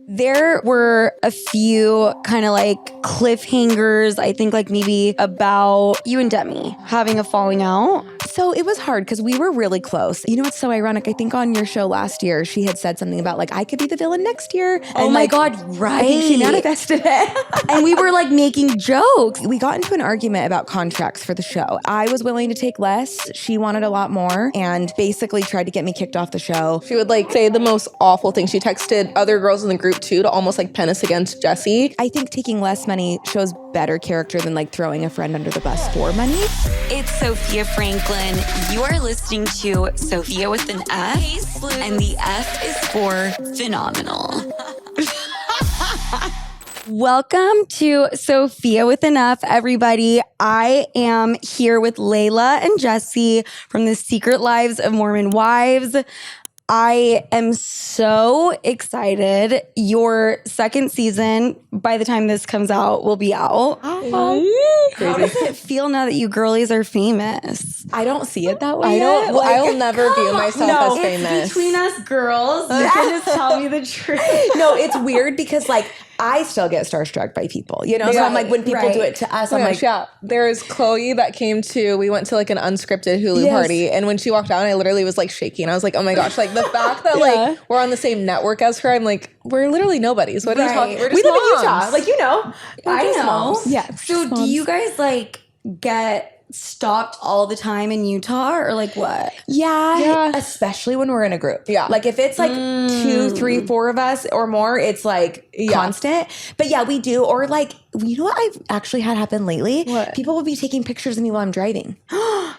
There were a few kind of like cliffhangers, I think like maybe about you and Demi having a falling out. So it was hard because we were really close. You know what's so ironic? I think on your show last year, she had said something about like, I could be the villain next year. Oh my God, right. I think she manifested it. And we were like making jokes. We got into an argument about contracts for the show. I was willing to take less. She wanted a lot more and basically tried to get me kicked off the show. She would like say the most awful things. She texted other girls in the group too to almost like pen us against Jessi. I think taking less money shows better character than like throwing a friend under the bus for money. It's Sofia Franklyn. You are listening to Sofia with an F, and the F is for phenomenal. Welcome to Sofia with an F, everybody. I am here with Layla and Jessi from the Secret Lives of Mormon Wives. I am so excited. Your second season, by the time this comes out, will be out. How does it feel now that you girlies are famous? I don't see it that way. I will never view myself as famous. It's between us girls. You can just tell me the truth. No, it's weird because like I still get starstruck by people, you know? So I'm like, when people do it to us, I'm like, yeah. There's Chloe that came to, we went to like an unscripted Hulu party. And when she walked out, I literally was like shaking. I was like, oh my gosh, like the fact that like we're on the same network as her, I'm like, we're literally nobodies. What are you talking? We're just we live moms. in Utah. Like, you know. I know. Moms. Yeah. So do you guys like get stopped all the time in Utah or like what? Yeah. Especially when we're in a group. Yeah. Like if it's like 2, 3, 4 of us or more, it's like constant. But yeah, we do. Or like, you know what I've actually had happen lately? What? People will be taking pictures of me while I'm driving.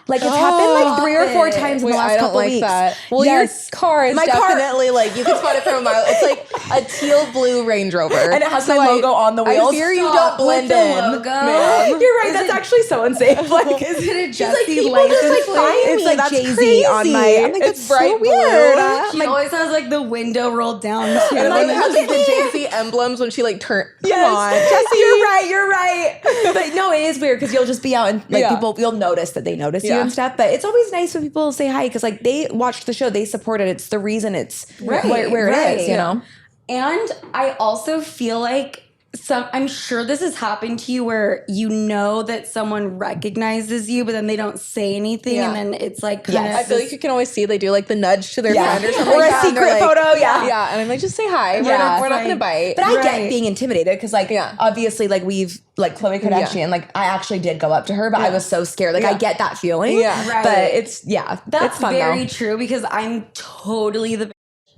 Like it's happened like 3 or 4 times in the last couple weeks. That. Well, your car is definitely like, you can spot it from a mile. It's like a teal blue Range Rover. And it has my logo on the wheels. I fear you don't blend in. Man. You're right. That's actually so unsafe. Like, is it a Jessi people license just like plate? find It's me. like That's Jay-Z crazy. on my. I'm like, It's that's bright so blue. weird. She always has like the window rolled down too. And then has the Jay-Z emblems when she like turned. Yes. Come on, Jessi, you're right. But no, it is weird because you'll just be out and like people, you'll notice that they notice you and stuff. But it's always nice when people say hi because like they watched the show, they support it. It's the reason it's where it is, you know. And I also feel like I'm sure this has happened to you where you know that someone recognizes you, but then they don't say anything, and then it's like kind of. I feel like you can always see they do like the nudge to their friend or something, or a secret photo. Yeah, and I'm like, just say hi. We're not gonna bite. But I get being intimidated because like obviously like we've like Khloe Kardashian, like I actually did go up to her, but I was so scared. Like I get that feeling. Yeah, right. But it's that's it's fun, very though. true because I'm totally the.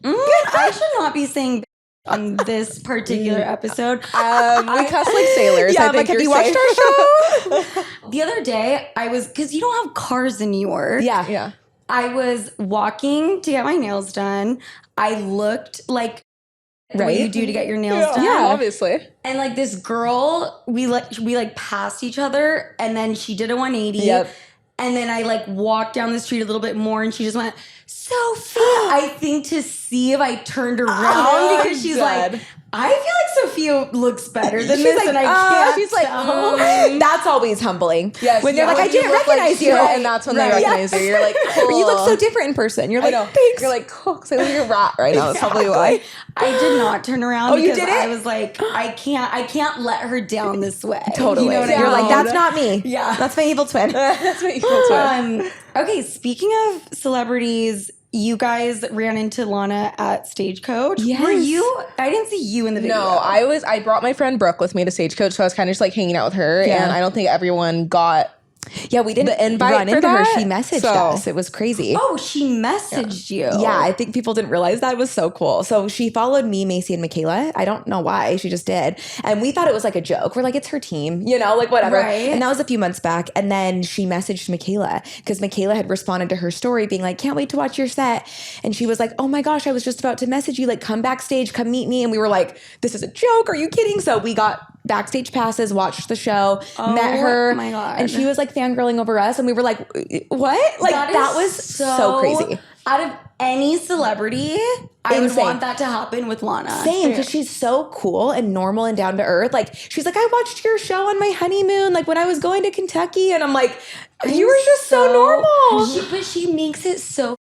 I should not be saying on this particular episode. We cuss like sailors. Yeah, I think like, have you safe. watched our show? The other day, because you don't have cars in New York. Yeah. I was walking to get my nails done. I looked like what you do to get your nails done. Yeah, obviously. And like this girl, we passed each other, and then she did a 180. Yep. And then I like walked down the street a little bit more, and she just went, Sophia, I think to see if I turned around because she's like, I feel like Sophia looks better than this, and I can't. She's like, that's always humbling. Yes, when they're like, I didn't recognize you, and that's when they recognize you. You're like, cool. You look so different in person. You're like, thanks. You're like, cool, because I look like a rat right now. That's probably why. I did not turn around. You because didn't? I was like, I can't let her down this way. Totally. You know what I You're mean? like, that's not me. Yeah. That's my evil twin. That's what you feel. Okay, speaking of celebrities, you guys ran into Lana at Stagecoach. Yes. Were you? I didn't see you in the video. No, I brought my friend Brooke with me to Stagecoach, so I was kind of just like hanging out with her, and I don't think everyone got. Yeah, we didn't the invite run for into her. that, She messaged us. It was crazy. Oh, she messaged you. Yeah, I think people didn't realize that. It was so cool. So she followed me, Macy, and Michaela. I don't know why. She just did. And we thought it was like a joke. We're like, it's her team, you know, like whatever. Right. And that was a few months back. And then she messaged Michaela because Michaela had responded to her story being like, can't wait to watch your set. And she was like, oh my gosh, I was just about to message you. Like, come backstage, come meet me. And we were like, this is a joke. Are you kidding? So we got backstage passes, watched the show, met her. Oh my God. And she was like fangirling over us. And we were like, what? Like that was so crazy. Out of any celebrity, I would Insane. want that to happen with Lana. Same, because she's so cool and normal and down to earth. Like, she's like, I watched your show on my honeymoon, like when I was going to Kentucky. And I'm like, you were just so normal. But she makes it so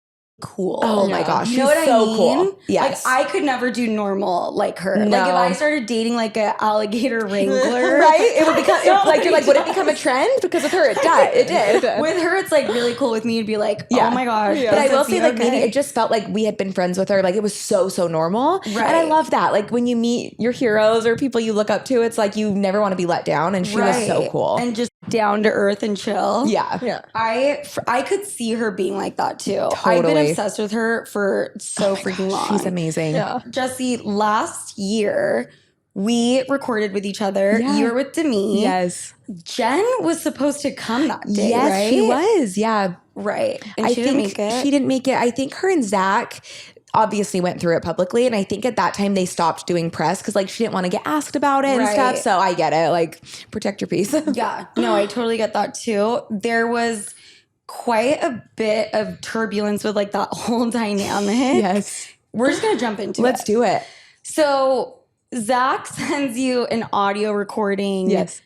cool. Oh my gosh, You know she's what so I mean? cool. Yes. Like I could never do normal like her. No. Like if I started dating like an alligator wrangler, Right? It would become so would it become a trend? Because with her it did. with her, it's like really cool. With me, it'd be like, oh my gosh. But I will say, like, okay. maybe it just felt like we had been friends with her. Like, it was so normal. Right. And I love that. Like, when you meet your heroes or people you look up to, it's like you never want to be let down. And she was so cool. And just down to earth and chill. Yeah. I could see her being like that too. I've Totally. been obsessed with her for so freaking long. She's amazing. Yeah. Jessi, last year we recorded with each other. Yeah. You were with Demi. Yes. Jen was supposed to come that day, Yes, right? she was. Yeah. Right. And I she didn't think make it. she didn't make it. I think her and Zach obviously went through it publicly. And I think at that time they stopped doing press because like she didn't want to get asked about it and Right. stuff. So I get it. Like, protect your peace. Yeah. No, I totally get that too. There was quite a bit of turbulence with like that whole dynamic. Yes. We're just going to jump into Let's it. do it. So Zach sends you an audio recording. Yes.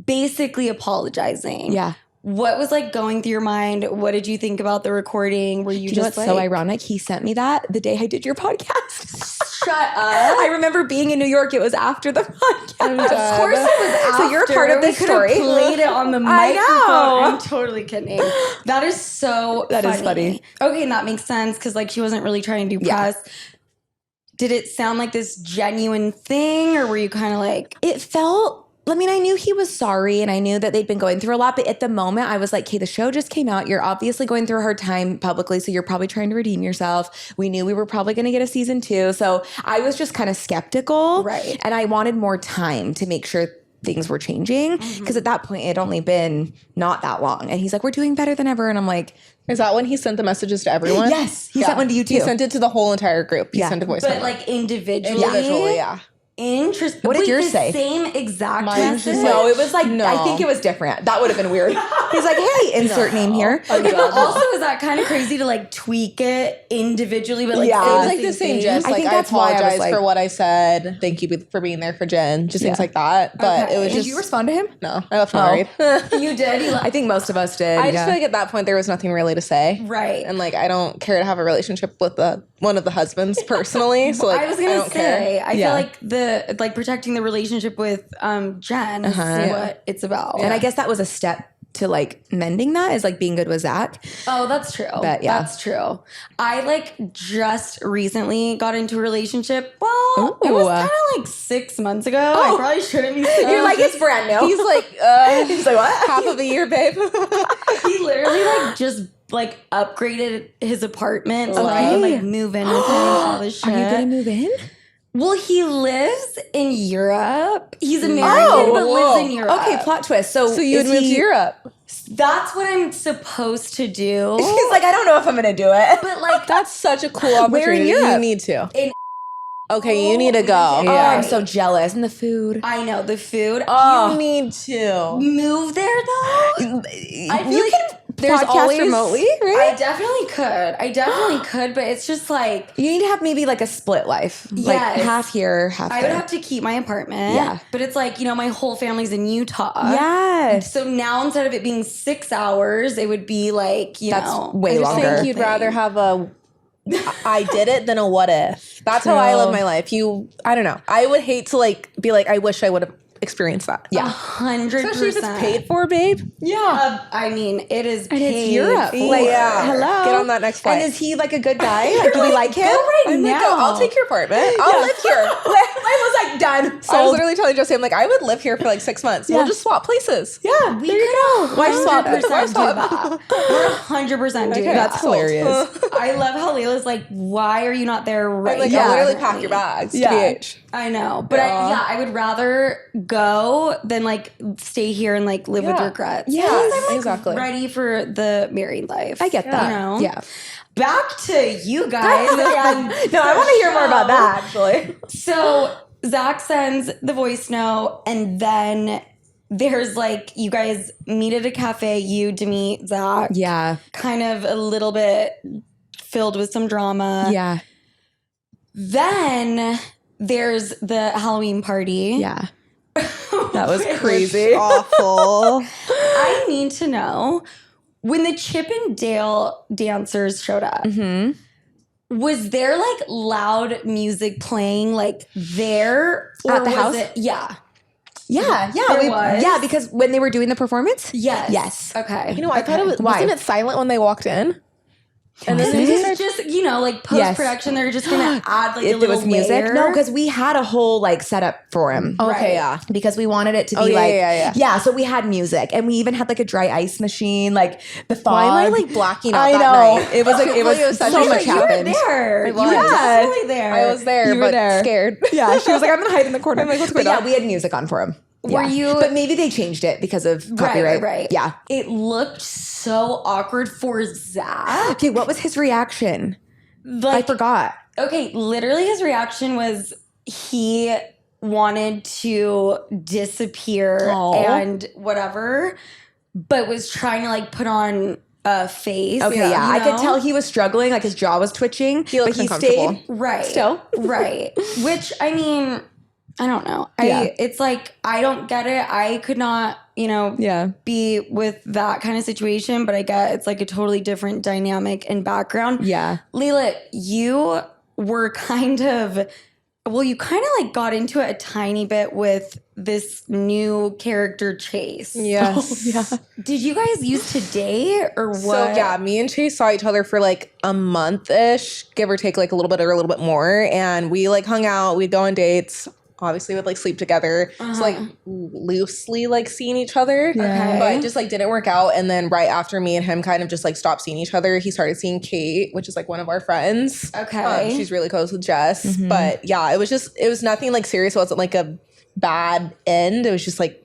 Basically apologizing. Yeah. What was like going through your mind? What did you think about the recording? Were you Do you know just what's so ironic? He sent me that the day I did your podcast. shut up? I remember being in New York. It was after the podcast. Of course it was after. So you're part of We this could have story. played it on the I microphone. know. I'm totally kidding. That is so That is funny. Okay, and that makes sense because like she wasn't really trying to do Yeah. press. Did it sound like this genuine thing or were you kind of like... It felt, I mean, I knew he was sorry and I knew that they'd been going through a lot. But at the moment, I was like, okay, the show just came out. You're obviously going through a hard time publicly. So you're probably trying to redeem yourself. We knew we were probably going to get a season 2. So I was just kind of skeptical. Right. And I wanted more time to make sure things were changing. Because at that point, it had only been not that long. And he's like, we're doing better than ever. And I'm like, Is that when he sent the messages to everyone? yes, he sent one to you too. He sent it to the whole entire group. He Yeah. sent a voice But memo. like individually? Individually, yeah. Interesting. What did Wait, yours the say? Same exact Mine was message? just No, it was like, No. I think it was different. That would have been weird. He's like, hey, insert name here. Okay, but also is that kind of crazy to like tweak it individually, but like Yeah. say It was like the same thing? gist. I Like, think I that's why I was apologize like- for what I said. Thank you for being there for Jen. Just things Yeah. like that. But Okay. it was Did just... you respond to him? No, I left Oh. married. You did? I think most of us did. I just yeah. feel like at that point there was nothing really to say. Right. And like I don't care to have a relationship with one of the husbands personally. So like I was gonna don't care. say, I Yeah. feel like the like protecting the relationship with Jen is what it's about. And I guess that was a step to like mending that is like being good with Zach. Oh, that's true. But, yeah. That's true. I like just recently got into a relationship. Well, it Ooh. was kind of like 6 months ago. I probably shouldn't be saying You're like, it's brand new. He's like, He's like, what? half of a year, babe. he literally like just like upgraded his apartment so that I could like move in with him and all this shit. Are you gonna move in? Well, he lives in Europe. He's American but lives in Europe. Okay, plot twist. So So you would is move to he- Europe. That's what I'm supposed to do. He's like, I don't know if I'm gonna do it. But like That's such a cool opportunity. Europe? You need to. In- Okay, you need to go. Oh, Yeah. I'm so jealous. And the food. I know the food. You need to. Move there though. I feel you like can there's podcast always- remotely, I right? definitely could, but it's just like You need to have maybe like a split life. Like Yes. half here, half I there. would have to keep my apartment. Yeah. But it's like, you know, my whole family's in Utah. Yes. So now instead of it being 6 hours, it would be like, you That's know, way I just longer. think you'd rather have a I did it than a what if. That's how I live my life. I don't know. I would hate to like be like, I wish I would have experienced that. Yeah. 100%. Especially if it's paid for, babe. Yeah. I mean, it is And paid it's Europe. for. Like, Yeah. hello. Get on that next flight. And is he like a good guy? Like, do we like him? I'm like, oh, I'll take your apartment. I'll live here. I was like, done. I was Sold. literally telling Josie, I'm like, I would live here for like 6 months. Yeah. We'll just swap places. Yeah, We there you could go. Wife swap. 100% Wife do swap. that. We're 100% doing that. That's hilarious. I love how Layla's like, why are you not there right I'm like, now? I'll literally pack your bags. Yeah. TBH. I know. But I would rather go than like stay here and like live with Yeah. regrets. Yes, Because I'm, like, exactly. ready for the married life. I get that. You know? Yeah. Back to you guys. No, I want to hear more about that actually. So Zach sends the voice note, and then there's like you guys meet at a cafe. You, Demi, Zach. Yeah. Kind of a little bit filled with some drama. Yeah. Then there's the Halloween party. Yeah. That was crazy. Awful. I need to know, when the Chippendale dancers showed up, was there like loud music playing like there At the was house? Yeah. Yeah, There was? yeah, because when they were doing the performance? Yes. Yes. Okay. You know, I thought it was, Why? wasn't it silent when they walked in? And then Because they it's just, you know, like post-production, they're just going to add like a If there little was music? layer. No, because we had a whole like setup for him. Okay, Right. yeah. Because we wanted it to be Oh, yeah, like yeah. so we had music and we even had like a dry ice machine, like the fog. Why am I like blacking out I that know. night? It was like it was such so a much shit. You were happened. there. I You were was. definitely there. I was there, You were but there. scared. Yeah, she was like, I'm gonna hide in the corner. I'm like, what's but going yeah, on? we had music on for him. Were Yeah. you- But maybe they changed it because of copyright. Right. Yeah. It looked so awkward for Zach. Okay, what was his reaction? I Like, forgot. okay, literally his reaction was he wanted to disappear Aw. and whatever, but was trying to like put on a face. Okay, you I could know? tell he was struggling, like his jaw was twitching, He but looked he uncomfortable. stayed. Right. Still. Right. Which, I mean, I don't know. Yeah. It's like, I don't get it. I could not, you know, Yeah. be with that kind of situation, but I get it's like a totally different dynamic and background. Yeah. Layla, you were kind of, well, you kind of like got into it a tiny bit with this new character Chase. Yes. Yeah. Did you guys used to date or what? So yeah, me and Chase saw each other for like a month-ish, give or take like a little bit or a little bit more. And we like hung out, we'd go on dates. Obviously would like sleep together. So like loosely like seeing each other. Okay. But it just like didn't work out. And then right after me and him kind of just like stopped seeing each other, he started seeing Kate, which is like one of our friends. Okay. She's really close with Jess. But yeah, it was nothing like serious. It wasn't like a bad end. It was just like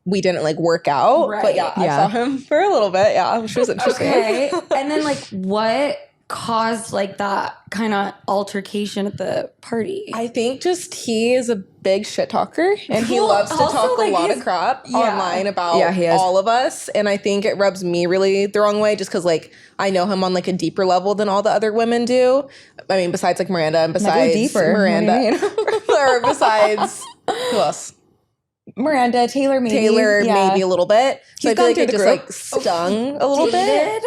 we didn't like work out. But yeah, I saw him for a little bit. Yeah, which was interesting. Okay. And then like what caused like that kind of altercation at the party? I think just he is a big shit talker and he Well, loves to also, talk like, a lot his- of crap yeah. online about Yeah, he is. all of us. And I think it rubs me really the wrong way just because like I know him on like a deeper level than all the other women do. I mean, besides like Miranda and besides deeper. Miranda. Or besides who else? Miranda, Taylor, maybe. Taylor, Yeah. maybe a little bit. So He's I feel gone like through it the just group. like stung a little bit. Dated?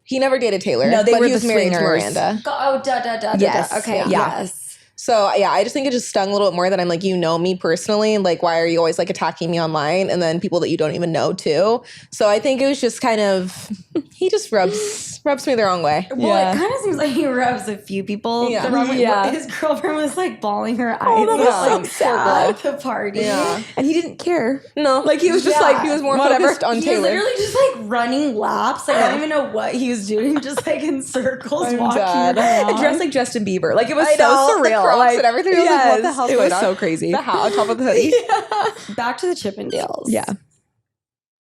He never dated Taylor. No, they but were he the was married to swingers. Miranda. Oh, da. Yes. Okay, Yeah. yes. So yeah, I just think it just stung a little bit more that I'm like, you know me personally, like why are you always like attacking me online and then people that you don't even know too. So I think it was just kind of he just rubs me the wrong way. Well, Yeah. it kind of seems like he rubs a few people Yeah. the wrong way. Yeah. His girlfriend was like bawling her eyes that was out, so like, sad. at the party. Yeah. And he didn't care. No, Like he was just Yeah. like he was more whatever. focused on He was Taylor. literally just like running laps. Like I don't even know what he was doing, just like in circles, I'm walking dead. around. Dressed like Justin Bieber. Like it was I so know, the surreal. Crocs like, and everything. I was like, what the hell's it was going so on? crazy. The hat on top of the hoodie. Back to the Chippendales. Yeah.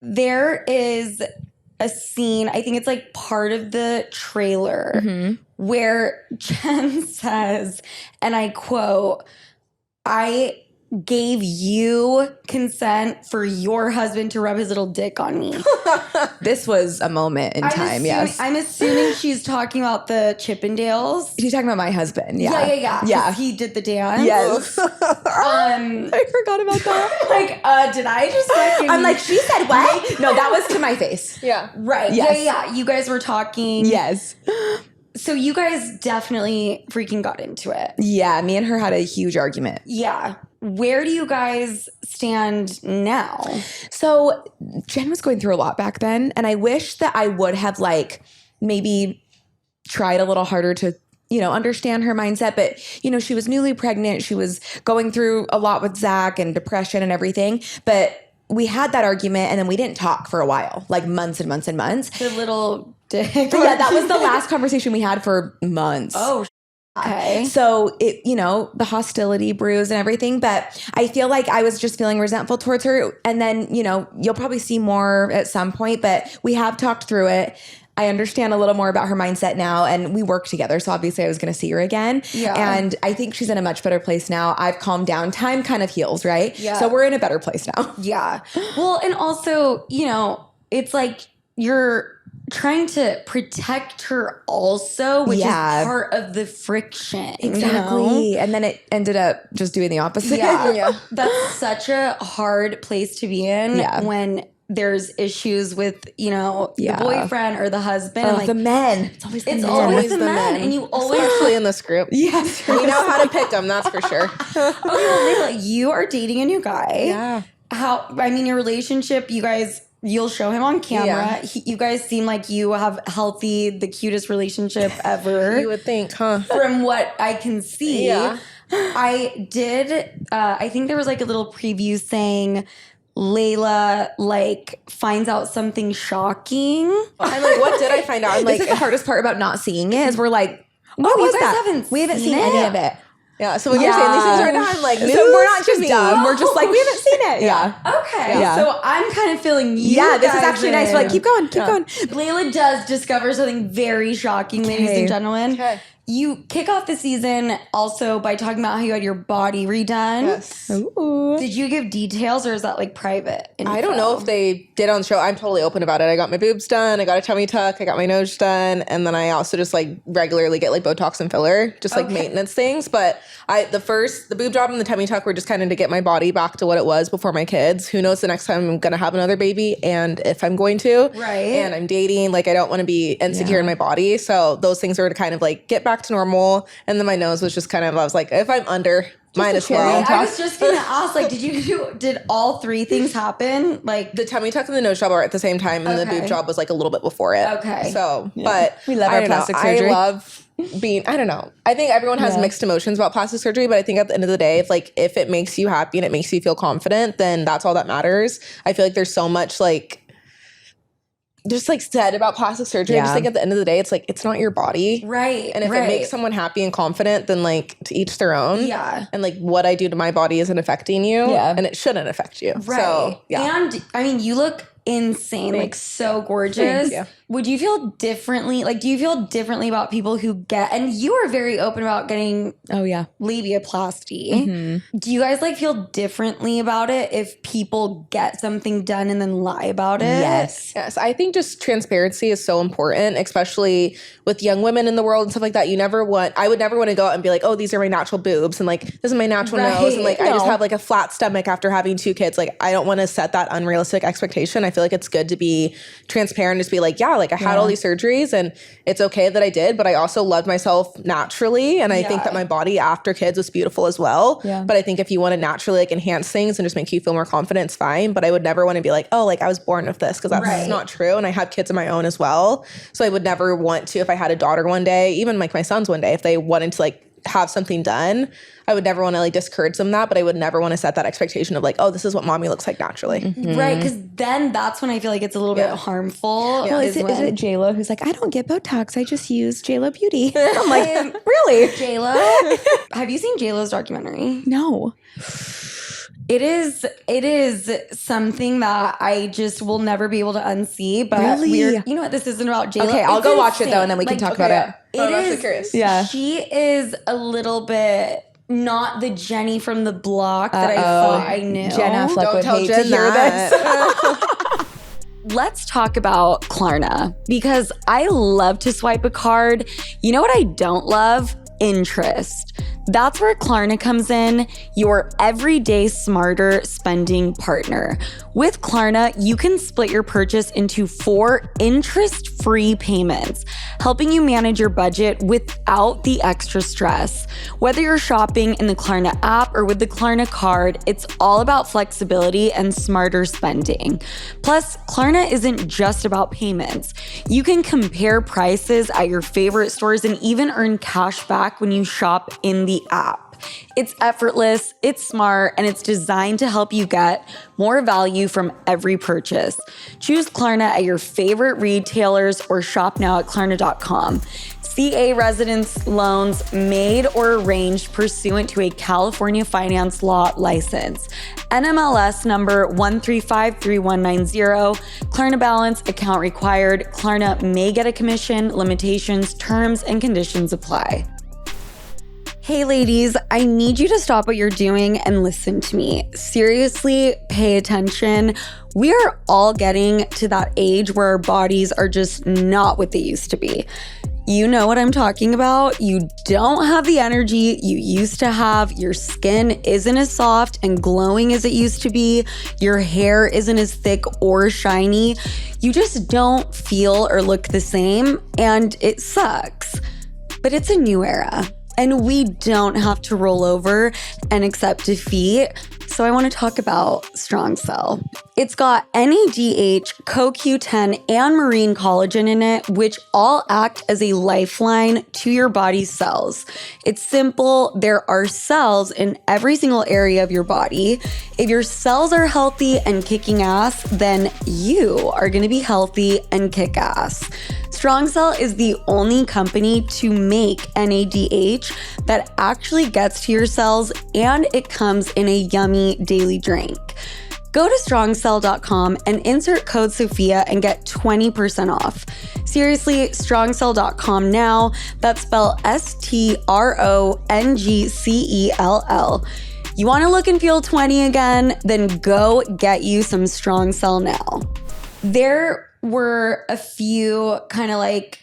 There is a scene, I think it's like part of the trailer, Mm-hmm. where Jen says, and I quote, "I gave you consent for your husband to rub his little dick on me." This was a moment in time, yes. I'm assuming she's talking about the Chippendales. She's talking about my husband. Yeah. Yeah. 'Cause Yeah. he did the dance. Yes. I forgot about that. Like, did I just fucking... I'm like, she said what? No, that was to my face. Yeah. Right. Yes. Yeah. You guys were talking. Yes. So you guys definitely freaking got into it. Yeah, me and her had a huge argument. Yeah. Where do you guys stand now? So Jen was going through a lot back then, and I wish that I would have like maybe tried a little harder to, you know, understand her mindset. But, you know, she was newly pregnant. She was going through a lot with Zach and depression and everything. But we had that argument and then we didn't talk for a while, like months and months and months. The little dick. Yeah, that was the last conversation we had for months. Oh, okay. So it, you know, the hostility brews and everything, but I feel like I was just feeling resentful towards her. And then, you know, you'll probably see more at some point, but we have talked through it. I understand a little more about her mindset now, and we work together. So obviously I was going to see her again. Yeah. And I think she's in a much better place now. I've calmed down. Time kind of heals, right? Yeah. So we're in a better place now. Yeah. Well, and also, you know, it's like you're trying to protect her also, which Yeah. is part of the friction. you know? Exactly. And then it ended up just doing the opposite. Yeah. Yeah. That's such a hard place to be in Yeah. when there's issues with, you know, the boyfriend or the husband. And like the men. It's always the men. And you always... Especially in this group. Yes. We know how to pick them, that's for sure. Okay, well, Layla, you are dating a new guy. Yeah. Your relationship, you'll show him on camera. Yeah. You guys seem like you have the cutest relationship ever. You would think, huh? From what I can see. Yeah. I think there was like a little preview saying Layla like finds out something shocking. I'm like, what did I find out? I'm like, the hardest part about not seeing it is we're like, what you was guys that? haven't We haven't seen seen it? any of it. yeah. So when you're saying these things right now, I'm like, So we're not just news. dumb. We're just like, we haven't seen it. Yeah. Okay. Yeah. So I'm kind of feeling you Yeah, this is guys actually nice. We're like, keep going. Layla does discover something very shocking, ladies and gentlemen. Okay. You kick off the season also by talking about how you had your body redone. Yes. Ooh. Did you give details or is that like private info? I don't know if they did on the show. I'm totally open about it. I got my boobs done. I got a tummy tuck. I got my nose done. And then I also just like regularly get like Botox and filler, just like maintenance things. But the boob job and the tummy tuck were just kind of to get my body back to what it was before my kids. Who knows the next time I'm going to have another baby and if I'm going to. Right. And I'm dating. Like I don't want to be insecure in my body. So those things were to kind of like get back to normal. And then my nose was just kind of, I was like, if I'm under, might as well. I was just gonna ask, like, did all three things happen? Like The tummy tuck and the nose job are at the same time, and the boob job was like a little bit before it. Okay. So, but We love our plastic surgery. I love being, I don't know. I think everyone has mixed emotions about plastic surgery, but I think at the end of the day, if it makes you happy and it makes you feel confident, then that's all that matters. I feel like there's so much just said about plastic surgery. I just think at the end of the day, it's like, it's not your body. right. And if it makes someone happy and confident, then to each their own. Yeah. And what I do to my body isn't affecting you. Yeah. And it shouldn't affect you. Right. So, yeah. And I mean, you look insane, like so gorgeous. Thank you. Would you feel differently? Like, do you feel differently about people who get, and you are very open about getting labiaplasty. Do you guys feel differently about it if people get something done and then lie about it? Yes. Yes, I think just transparency is so important, especially with young women in the world and stuff like that. I would never want to go out and be like, oh, these are my natural boobs and this is my natural nose. And I just have a flat stomach after having 2 kids. I don't want to set that unrealistic expectation. I feel like it's good to be transparent, just be I had all these surgeries and it's okay that I did, but I also loved myself naturally. And I think that my body after kids was beautiful as well. Yeah. But I think if you want to naturally enhance things and just make you feel more confident, it's fine. But I would never want to be I was born with this, because that's not true. And I have kids of my own as well. So I would never want to, if I had a daughter one day, even my sons one day, if they wanted to have something done, I would never want to discourage them that, but I would never want to set that expectation of oh, this is what mommy looks like naturally. Mm-hmm. Right, because then that's when I feel it's a little bit harmful. Well, is it J-Lo who's I don't get Botox, I just use J-Lo Beauty? I'm really? J-Lo? Have you seen J-Lo's documentary? No. It is something that I just will never be able to unsee. But Really? you know what? This isn't about J-Lo. Okay, I'll go watch it though, and then we can talk about it. I'm actually curious. Yeah. She is a little bit not the Jenny from the block that I thought I knew. Jen Affleck Don't would tell hate Jen to hear that. this. Let's talk about Klarna, because I love to swipe a card. You know what I don't love? Interest. That's where Klarna comes in, your everyday smarter spending partner. With Klarna, you can split your purchase into 4 interest-free payments, helping you manage your budget without the extra stress. Whether you're shopping in the Klarna app or with the Klarna card, it's all about flexibility and smarter spending. Plus, Klarna isn't just about payments. You can compare prices at your favorite stores and even earn cash back when you shop in the app. It's effortless, it's smart, and it's designed to help you get more value from every purchase. Choose Klarna at your favorite retailers or shop now at Klarna.com. CA residence loans made or arranged pursuant to a California finance law license. NMLS number 1353190. Klarna balance, account required. Klarna may get a commission. Limitations, terms, and conditions apply. Hey ladies, I need you to stop what you're doing and listen to me. Seriously, pay attention. We are all getting to that age where our bodies are just not what they used to be. You know what I'm talking about. You don't have the energy you used to have. Your skin isn't as soft and glowing as it used to be. Your hair isn't as thick or shiny. You just don't feel or look the same, and it sucks. But it's a new era, and we don't have to roll over and accept defeat. So I want to talk about Strong Cell. It's got NADH, CoQ10, and marine collagen in it, which all act as a lifeline to your body's cells. It's simple. There are cells in every single area of your body. If your cells are healthy and kicking ass, then you are going to be healthy and kick ass. Strong Cell is the only company to make NADH that actually gets to your cells, and it comes in a yummy daily drink. Go to strongcell.com and insert code Sofia and get 20% off. Seriously, strongcell.com now. That's spelled STRONGCELL. You want to look and feel 20 again? Then go get you some Strong Cell now. There were a few kind of like,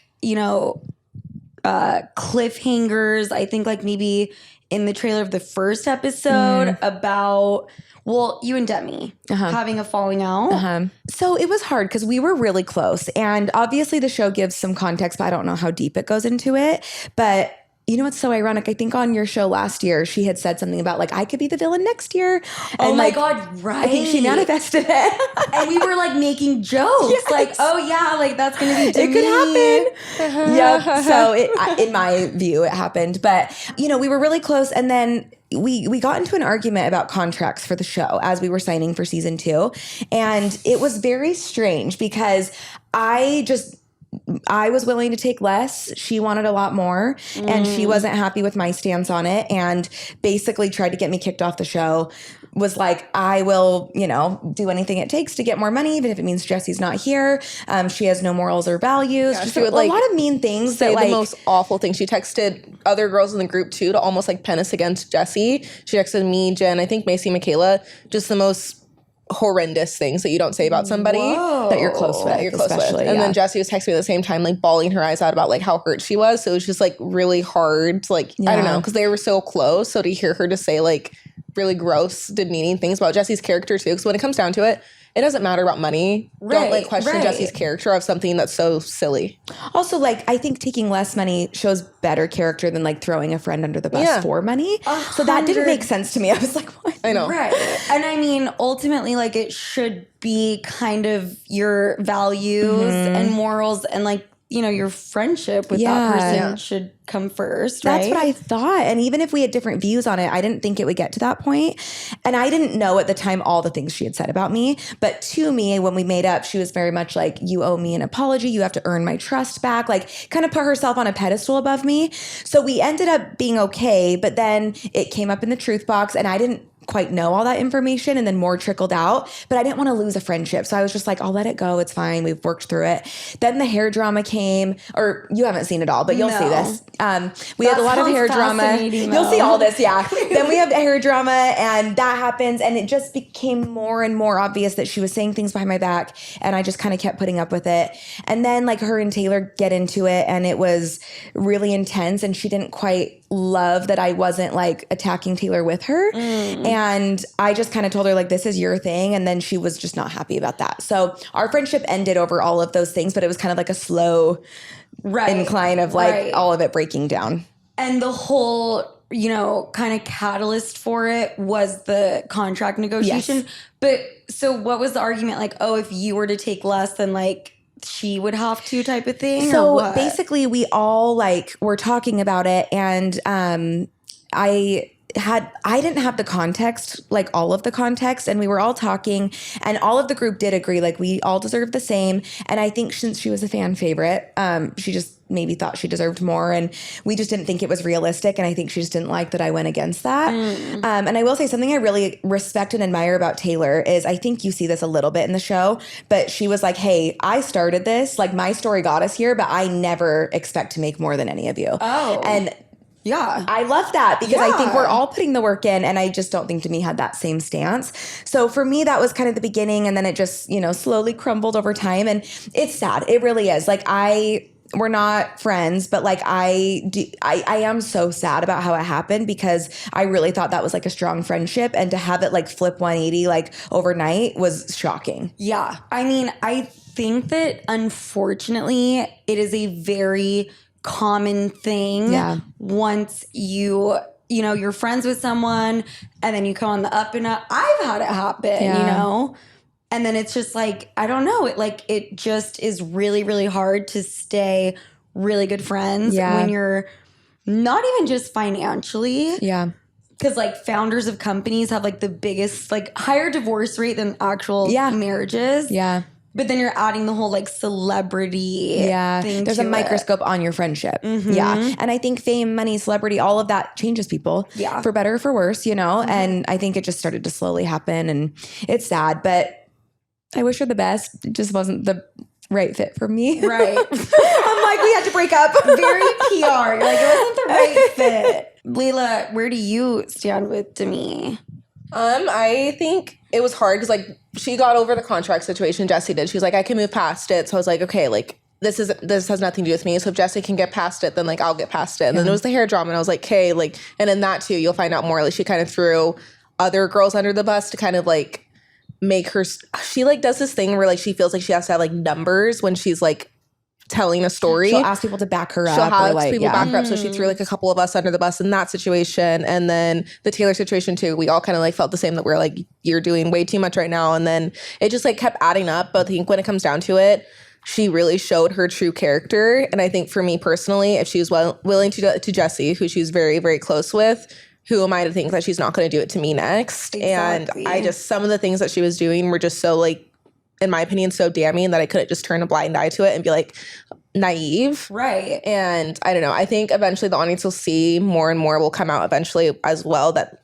cliffhangers, I think like maybe in the trailer of the first episode about, well, you and Demi having a falling out. So it was hard because we were really close. And obviously the show gives some context, but I don't know how deep it goes into it. But you know what's so ironic? I think on your show last year, she had said something about like, I could be the villain next year. Oh my God, right. I think she manifested it. And we were like making jokes. Yes. Like, oh yeah, like that's going to be Demi. It could happen. Yep. So in my view, it happened. But, we were really close. And then we got into an argument about contracts for the show as we were signing for season 2. And it was very strange because I was willing to take less. She wanted a lot more, and she wasn't happy with my stance on it, and basically tried to get me kicked off the show. Was like, I will, do anything it takes to get more money, even if it means Jessi's not here. She has no morals or values. Yeah, just she would, a lot of mean things. Say the most awful thing. She texted other girls in the group too to almost like pen us against Jessi. She texted me, Jen, I think Macy, Michaela, just the most horrendous things that you don't say about somebody that you're close with. And then Jessi was texting me at the same time, like bawling her eyes out about like how hurt she was. So it was just like really hard to, like, I don't know, because they were so close. So to hear her just say like really gross, demeaning things about Jessi's character too. Because when it comes down to it, it doesn't matter about money. Don't like question Jessi's character of something that's so silly. Also, like, I think taking less money shows better character than like throwing a friend under the bus for money. So that didn't make sense to me. I was like, what? I know. Right. And I mean, ultimately, like, it should be kind of your values and morals and like, your friendship with that person should come first, right? That's what I thought. And even if we had different views on it, I didn't think it would get to that point. And I didn't know at the time all the things she had said about me. But to me, when we made up, she was very much like, you owe me an apology. You have to earn my trust back. Like, kind of put herself on a pedestal above me. So we ended up being okay. But then it came up in the truth box, and I didn't quite know all that information, and then more trickled out, but I didn't want to lose a friendship. So I was just like, I'll let it go. It's fine. We've worked through it. Then the hair drama came, or you haven't seen it all, but you'll see this. We had a lot of hair drama. You'll see all this. Yeah. Then we have the hair drama, and that happens. And it just became more and more obvious that she was saying things behind my back, and I just kind of kept putting up with it. And then like her and Taylor get into it, and it was really intense, and she didn't quite love that I wasn't like attacking Taylor with her. And I just kind of told her like, this is your thing. And then she was just not happy about that. So our friendship ended over all of those things, but it was kind of like a slow incline of like all of it breaking down. And the whole, kind of catalyst for it was the contract negotiation. Yes. But so what was the argument? Like, oh, if you were to take less, then like she would have to type of thing? So basically we all like were talking about it, and I didn't have the context, like all of the context, and we were all talking, and all of the group did agree, like we all deserved the same. And I think since she was a fan favorite, she just maybe thought she deserved more, and we just didn't think it was realistic. And I think she just didn't like that I went against that. And I will say something I really respect and admire about Taylor is, I think you see this a little bit in the show, but she was like, hey, I started this, like my story got us here, but I never expect to make more than any of you. And yeah, I love that because I think we're all putting the work in, and I just don't think Demi had that same stance. So for me, that was kind of the beginning, and then it just, slowly crumbled over time, and it's sad. It really is. Like we're not friends, but like I am so sad about how it happened because I really thought that was like a strong friendship, and to have it like flip 180 like overnight was shocking. Yeah. I mean, I think that unfortunately it is a very common thing. Yeah. Once you're friends with someone and then you come on the up and up. I've had it happen, And then it's just like, I don't know. It just is really, really hard to stay really good friends when you're not even just financially. Yeah. Because like founders of companies have like the biggest, like higher divorce rate than actual marriages. Yeah. But then you're adding the whole like celebrity thing. There's a microscope on your friendship. Mm-hmm. Yeah. And I think fame, money, celebrity, all of that changes people. Yeah. For better or for worse, And I think it just started to slowly happen, and it's sad, but I wish her the best. It just wasn't the right fit for me. Right. I'm like, we had to break up. Very PR. You're like, it wasn't the right fit. Layla, where do you stand with Demi? I think it was hard because like she got over the contract situation. Jessi did. She was like, I can move past it. So I was like, okay, like this has nothing to do with me. So if Jessi can get past it, then like I'll get past it. And then there was the hair drama, and I was like, okay, like, and in that too, you'll find out more. Like she kind of threw other girls under the bus to kind of like make her. She like does this thing where like she feels like she has to have like numbers when she's like telling a story. She'll ask people to back her up. She'll have people back her up. So she threw like a couple of us under the bus in that situation. And then the Taylor situation too, we all kind of like felt the same, that we're like, you're doing way too much right now. And then it just like kept adding up. But I think when it comes down to it, she really showed her true character. And I think for me personally, if she was willing to Jessi, who she's very, very close with, who am I to think that she's not going to do it to me next? Exactly. And some of the things that she was doing were just so like, in my opinion, so damning that I couldn't just turn a blind eye to it and be like naive. Right. And I don't know. I think eventually the audience will see more and more will come out eventually as well that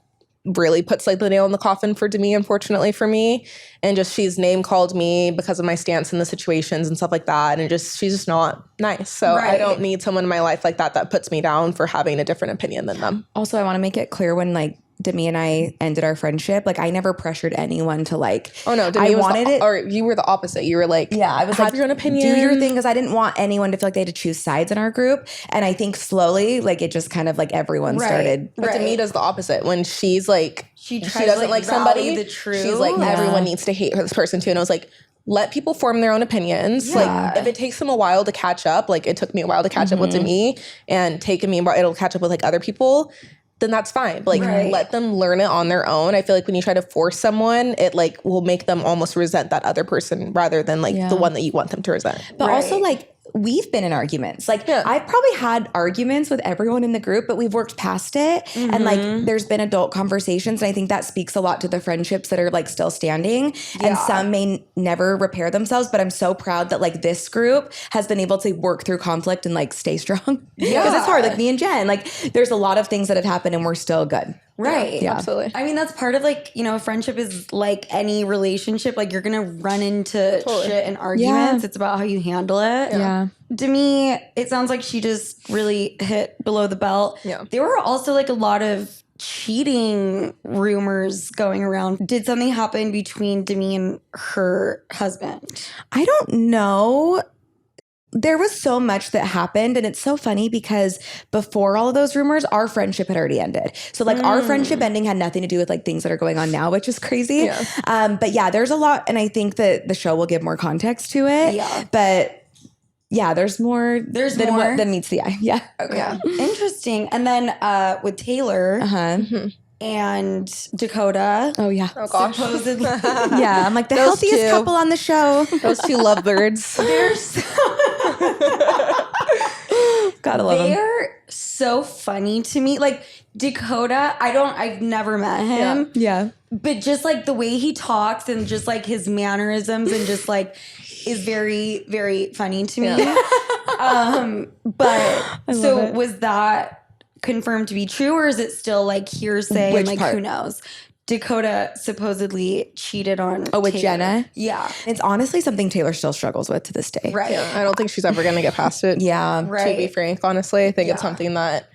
really puts like the nail in the coffin for Demi, unfortunately for me. And just she's name called me because of my stance in the situations and stuff like that. And she's just not nice. So I don't need someone in my life like that puts me down for having a different opinion than them. Also, I want to make it clear when like Demi and I ended our friendship, like I never pressured anyone to like, oh no, Demi wanted it. Or you were the opposite. You were like, I was have like, your own opinion. Do your thing. Because I didn't want anyone to feel like they had to choose sides in our group. And I think slowly, like it just kind of like everyone started. But Demi does the opposite. When she's like, she doesn't like somebody, she's like, everyone needs to hate this person too. And I was like, let people form their own opinions. Like if it takes them a while to catch up, like it took me a while to catch up with Demi, and it'll catch up with like other people, then that's fine. Like let them learn it on their own. I feel like when you try to force someone, it like will make them almost resent that other person rather than like the one that you want them to resent. But also like we've been in arguments. Like I've probably had arguments with everyone in the group, but we've worked past it. Mm-hmm. And like there's been adult conversations. And I think that speaks a lot to the friendships that are like still standing. Yeah. And some may never repair themselves. But I'm so proud that like this group has been able to work through conflict and like stay strong. Yeah. Because it's hard. Like me and Jen, like there's a lot of things that have happened and we're still good. Right. Yeah. Absolutely. I mean, that's part of like, a friendship is like any relationship. Like you're going to run into shit and arguments. Yeah. It's about how you handle it. Yeah. Demi, it sounds like she just really hit below the belt. Yeah. There were also like a lot of cheating rumors going around. Did something happen between Demi and her husband? I don't know. There was so much that happened, and it's so funny because before all of those rumors, our friendship had already ended. So like our friendship ending had nothing to do with like things that are going on now, which is crazy. Yeah. But yeah, there's a lot, and I think that the show will give more context to it. Yeah. But yeah, there's more than what meets the eye. Yeah. Okay. Yeah. Interesting. And then with Taylor. And Dakota. Oh, yeah. Oh, gosh. Supposedly. Yeah, I'm like the healthiest couple on the show. Those two lovebirds. They're so gotta love them. They're so funny to me. Like Dakota, I've never met him. Yeah. But just like the way he talks and just like his mannerisms and just like is very, very funny to me. Yeah. But so was that confirmed to be true, or is it still like hearsay? Which and like part? Who knows? Dakota supposedly cheated on with Taylor. Jenna. Yeah. It's honestly something Taylor still struggles with to this day. Right. Yeah. I don't think she's ever gonna get past it. Yeah. Right. To be frank, honestly, I think it's something that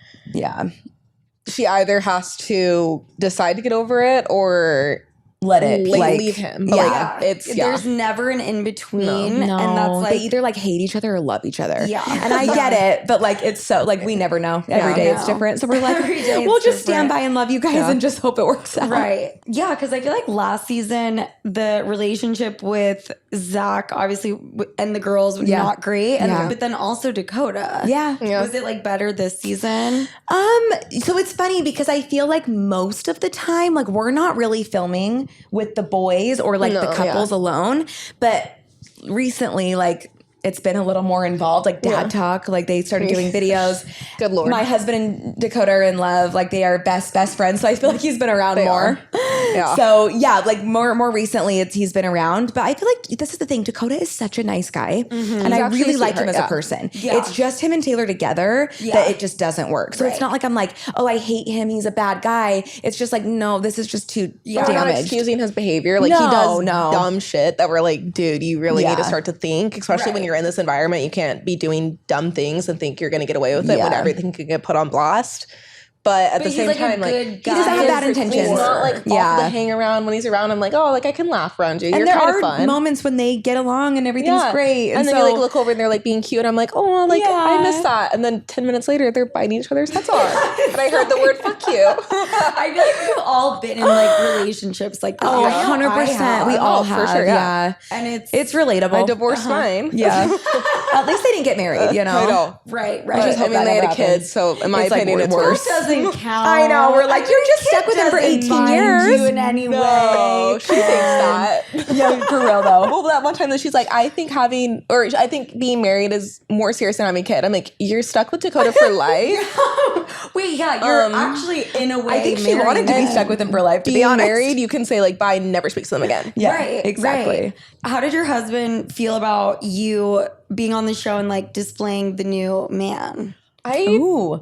she either has to decide to get over it or let it like leave him. But like, it's there's never an in between, No, and that's like they either like hate each other or love each other. Yeah. And I get it, but like it's so like we never know. Every day it's different. So we're like, Every day it's we'll just stand different. by and love you guys and just hope it works out. right. Yeah, because I feel like last season the relationship with Zach, obviously, and the girls was not great, and but then also Dakota. Yeah. Was it like better this season? So it's funny because I feel like most of the time, like we're not really filming with the boys or like the couples alone, but recently, like it's been a little more involved, like dad talk, like they started doing videos. Good Lord. My husband and Dakota are in love, like they are best friends. So I feel like he's been around more. Yeah. So yeah, like more recently he's been around. But I feel like this is the thing, Dakota is such a nice guy. And I really like him as a person. Yeah. It's just him and Taylor together that it just doesn't work. So it's not like I'm like, oh, I hate him, he's a bad guy. It's just like, no, this is just too We're not damaged. excusing his behavior. Like he does dumb shit that we're like, dude, you really need to start to think, especially when you're in this environment. You can't be doing dumb things and think you're going to get away with it when everything can get put on blast. But at the same time, like he doesn't have bad intentions. He's not like off the hang around. When he's around, I'm like, oh, like I can laugh around you. And You're there kind of are fun. moments when they get along and everything's great. And then you like look over and they're like being cute. I'm like, oh, like I miss that. And then 10 minutes later, they're biting each other's heads off. And I heard the word "fuck you." I feel like we've all been in like relationships like that. Oh, 100%. We all have. For sure, yeah. And it's relatable. I divorced mine. Yeah. At least they didn't get married, you know? I know. Right. I just hope I mean, they had a kid, so in my opinion, it's worse. Doesn't count. I know. We're like, you're just stuck with him for 18 years. You in any way. No, she thinks that. Yeah, for real though. Well, that one time that she's like, I think being married is more serious than having a kid. I'm like, you're stuck with Dakota for life. Wait, yeah, you're actually in a way. I think she wanted to be stuck with him for life. To be Being honest, married, you can say like, bye, never speak to them again. Yeah, right, exactly. Right. How did your husband feel about you being on the show and like displaying the new man? I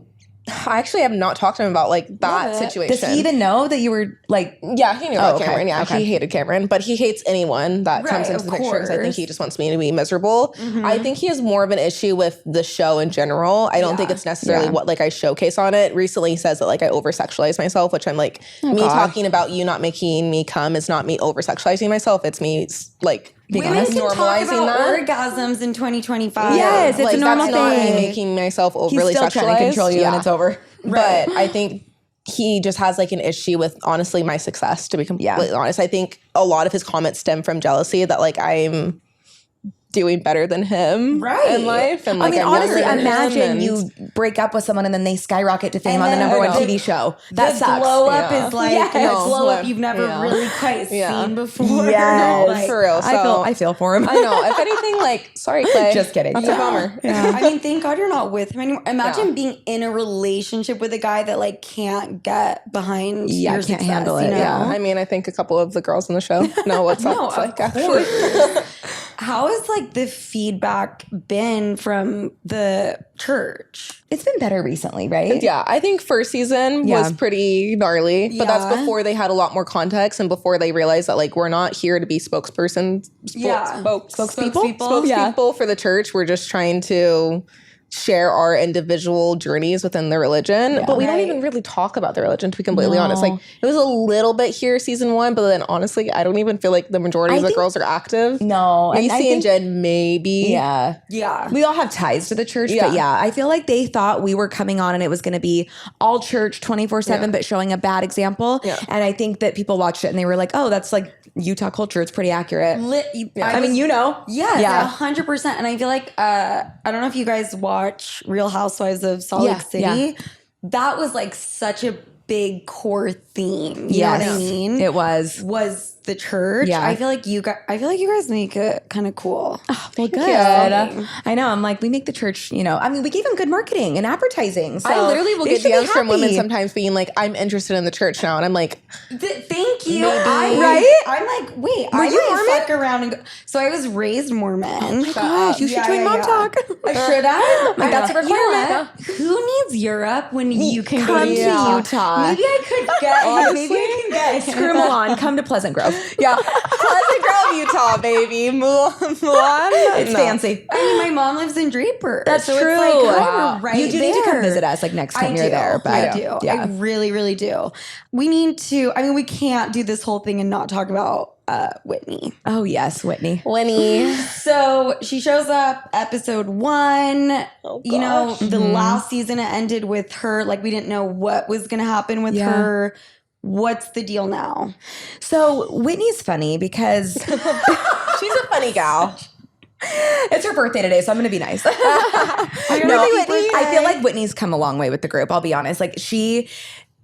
actually have not talked to him about like that situation. Does he even know that you were like? Yeah, he knew about Cameron. Yeah, okay. he hated Cameron, but he hates anyone that comes into the picture because I think he just wants me to be miserable. I think he has more of an issue with the show in general. I don't think it's necessarily what like I showcase on it. Recently, he says that like I over-sexualize myself, which I'm like, talking about you not making me come is not me over-sexualizing myself. It's me like being Women honest, can normalizing talk about that. orgasms in 2025. Yes, it's like, a normal that's not me thing. making myself He's overly still sexualized. trying to control you, and it's over. But I think he just has like an issue with honestly my success, to be completely honest. I think a lot of his comments stem from jealousy that like I'm doing better than him in life. And like, I mean, I'm honestly, younger than imagine him, you break up with someone and then they skyrocket to fame And on the then number one the- TV show. That The sucks. glow up is like a glow up Yeah. you've never really quite seen before. Yes. Like, for real. So, I feel for him. I know. If anything, like, sorry, Clay. Just kidding. That's a bummer. I mean, thank God you're not with him anymore. Imagine being in a relationship with a guy that like can't get behind your can't success, handle it, you know? yeah. I mean, I think a couple of the girls on the show know what's up. It's like, actually. How has like the feedback been from the church? It's been better recently, right? Yeah, I think first season was pretty gnarly, but that's Yeah. before they had a lot more context and before they realized that like we're not here to be spokespeople for the church. We're just trying to share our individual journeys within the religion, but we don't even really talk about the religion, to be completely honest. Like it was a little bit here season one, but then honestly, I don't even feel like the majority of the girls are active. No. Macy and Jen maybe. Yeah. Yeah. We all have ties to the church, but I feel like they thought we were coming on and it was going to be all church 24/7, but showing a bad example. Yeah. And I think that people watched it and they were like, oh, that's like Utah culture. It's pretty accurate. I mean, you know. Yeah, 100%. And I feel like, I don't know if you guys watch Real Housewives of Salt Lake City. Yeah. That was like such a big core theme. You know what I mean? It was the church. Yeah. I feel like you guys make it kind of cool. Oh, well, good. I know. I'm like, we make the church, you know, I mean, we gave them good marketing and advertising. So I literally will they get should be DMs from women happy. sometimes being like, I'm interested in the church now. And I'm like, Thank you. Right? I'm like, wait, Were I you might Mormon? fuck around and go. So I was raised Mormon. Oh my gosh, you should join Mom Talk. Should I? Like, that's a requirement. Who needs Europe when you can come go to to Utah? Maybe I could get. Maybe I can get. Screw Milan. Come to Pleasant Grove. yeah, Pleasant Grove, Utah, baby. Mulan. It's fancy. I mean, my mom lives in Draper. That's so true. It's like kind of right You do need to come there. visit us like next time you're there. But I do. Yeah. I really, really do. We need to, I mean, we can't do this whole thing and not talk about Whitney. Oh, yes, Whitney. Winnie. So she shows up episode 1. You know, the last season it ended with her, like we didn't know what was going to happen with her. What's the deal now? So Whitney's funny because She's a funny gal. it's her birthday today, so I'm going to be nice. Whitney. I feel like Whitney's come a long way with the group. I'll be honest. Like she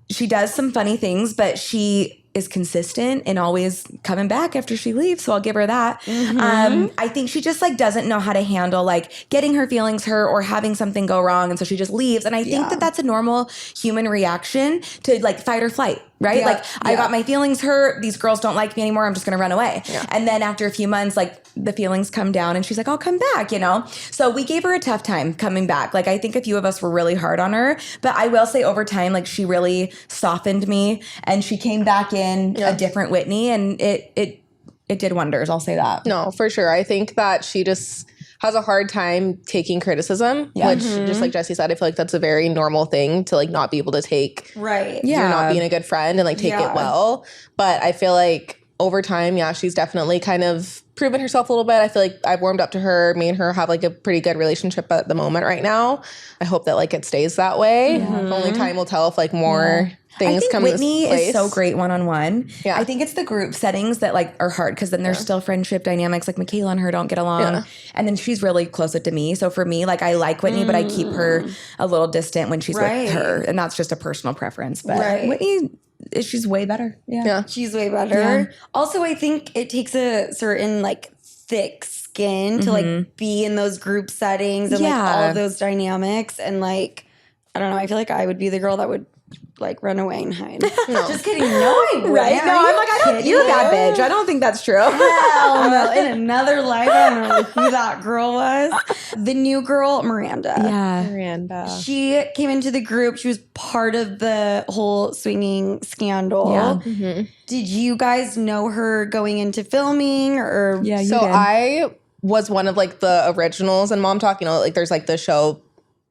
does some funny things, but she is consistent and always coming back after she leaves. So I'll give her that. I think she just like doesn't know how to handle like getting her feelings hurt or having something go wrong. And so she just leaves. And I think that that's a normal human reaction to like fight or flight. Right? Like I got my feelings hurt. These girls don't like me anymore. I'm just going to run away. And then after a few months, like the feelings come down and she's like, I'll come back, you know? So we gave her a tough time coming back. Like I think a few of us were really hard on her, but I will say over time, like she really softened me and she came back in a different Whitney and it did wonders. I'll say that. No, for sure. I think that she just has a hard time taking criticism, which just like Jessi said, I feel like that's a very normal thing to like not be able to take. Right. You're not being a good friend and like take it well. But I feel like over time, she's definitely kind of proven herself a little bit. I feel like I've warmed up to her. Me and her have like a pretty good relationship at the moment right now. I hope that like it stays that way. Only time will tell if like more things come into Whitney place. is so great one-on-one. Yeah. I think it's the group settings that like are hard because then there's still friendship dynamics. Like Michaela and her don't get along. And then she's really close to me. So for me, like I like Whitney, but I keep her a little distant when she's with her. And that's just a personal preference. But Whitney, she's way better. Yeah. She's way better. Also, I think it takes a certain like thick skin to like be in those group settings and like all of those dynamics. And like, I don't know, I feel like I would be the girl that would like run away and hide. Just kidding. No, I wouldn't. Right? No, I'm like, I don't, you're a bad bitch. I don't think that's true. Hell no. In another life, I don't know who that girl was. The new girl, Miranda. Yeah. Miranda. She came into the group. She was part of the whole swinging scandal. Yeah. Did you guys know her going into filming or? Yeah, you So did. I was one of like the originals and Mom Talk, you know, like there's like the show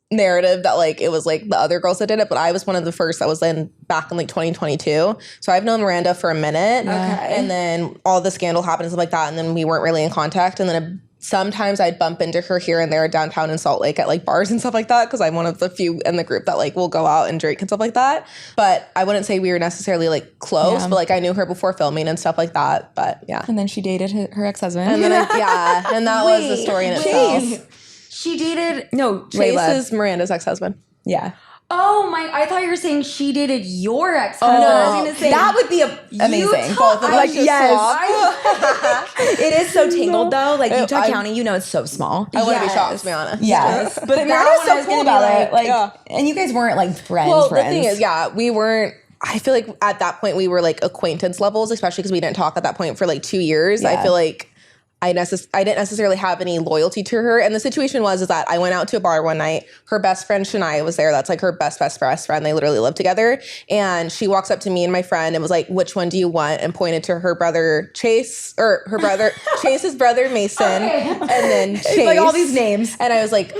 narrative that like it was like the other girls that did it, but I was one of the first that was in back in like 2022. So I've known Miranda for a minute. And then all the scandal happened and stuff like that. And then we weren't really in contact. And then sometimes I'd bump into her here and there downtown in Salt Lake at like bars and stuff like that because I'm one of the few in the group that like will go out and drink and stuff like that. But I wouldn't say we were necessarily like close, but like I knew her before filming and stuff like that. But And then she dated her ex-husband. And then and that was the story in itself. She dated. No, Chase Layla. is Miranda's ex-husband. Yeah. Oh my! I thought you were saying she dated your ex-husband. I was gonna say that would be amazing. Utah- Both of like, yes. It is so tangled though. Like Utah County, you know, it's so small. I wouldn't be shocked, to be honest. Yes. But that Miranda's one I was so cool gonna be about like, it. Like, yeah. and you guys weren't like friends. Well, the thing is, we weren't. I feel like at that point we were like acquaintance levels, especially because we didn't talk at that point for like 2 years. I feel like I didn't necessarily have any loyalty to her. And the situation was that I went out to a bar one night. Her best friend, Shania, was there. That's like her best friend. They literally live together. And she walks up to me and my friend and was like, which one do you want? And pointed to her brother, Chase, or her brother, Chase's brother, Mason. And then Chase. like all these names. And I was like,